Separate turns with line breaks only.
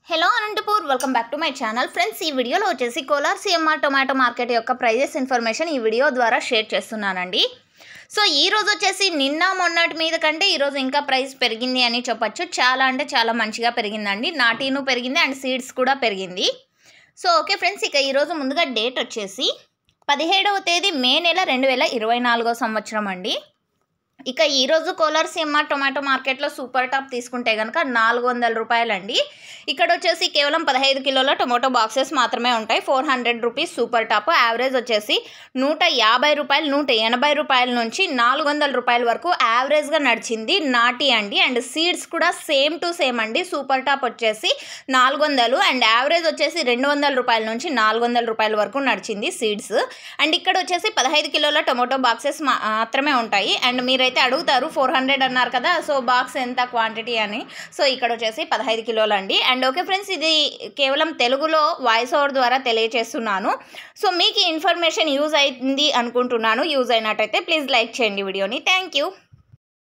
Hello Anantapur welcome back to my channel friends. ఈ వీడియోలో వచ్చేసి కోలార్ సిఎంఆర్ టొమాటో మార్కెట్ యొక్క ప్రైజెస్ ఇన్ఫర్మేషన్ ఈ వీడియో ద్వారా షేర్ చేస్తున్నానండి. సో ఈ రోజు వచ్చేసి నిన్న మొన్నటి మీద కంటే ఈరోజు ఇంకా ప్రైస్ పెరిగింది అని చెప్పొచ్చు. చాలా అంటే చాలా మంచిగా పెరిగిందండి. నాటీను పెరిగింది అండ్ సీడ్స్ కూడా పెరిగింది. సో ఓకే ఫ్రెండ్స్, ఇక ఈరోజు ముందుగా డేట్ వచ్చేసి 17వ తేదీ మే నెల 2024 సంవత్సరం అండి. ఇక ఈరోజు కోలార్ సిఎంఆర్ టొమాటో మార్కెట్లో సూపర్ టాప్ తీసుకుంటే కనుక 400 రూపాయలండి. ఇక్కడ వచ్చేసి కేవలం 15 కిలోల టొమాటో బాక్సెస్ మాత్రమే ఉంటాయి. 400 రూపీస్ సూపర్ టాప్. యావరేజ్ వచ్చేసి 150 రూపాయలు 180 రూపాయల నుంచి 400 రూపాయల వరకు యావరేజ్గా నడిచింది నాటి అండి. అండ్ సీడ్స్ కూడా సేమ్ టు సేమ్ అండి. సూపర్ టాప్ వచ్చేసి 400 అండ్ యావరేజ్ వచ్చేసి 200 రూపాయల నుంచి 400 రూపాయల వరకు నడిచింది సీడ్స్. అండ్ ఇక్కడ వచ్చేసి 15 కిలోల టొమాటో బాక్సెస్ మాత్రమే ఉంటాయి. అండ్ మీరైతే అడుగుతారు 400 అన్నారు కదా, సో బాక్స్ ఎంత క్వాంటిటీ అని. సో ఇక్కడ వచ్చేసి 15 కిలోలు అండి. అండ్ ఓకే ఫ్రెండ్స్, ఇది కేవలం తెలుగులో వాయిస్ ఓవర్ ద్వారా తెలియజేస్తున్నాను. సో మీకు ఈ ఇన్ఫర్మేషన్ యూజ్ అయింది అనుకుంటున్నాను. యూజ్ అయినట్టయితే ప్లీజ్ లైక్ చేయండి వీడియోని. Thank you.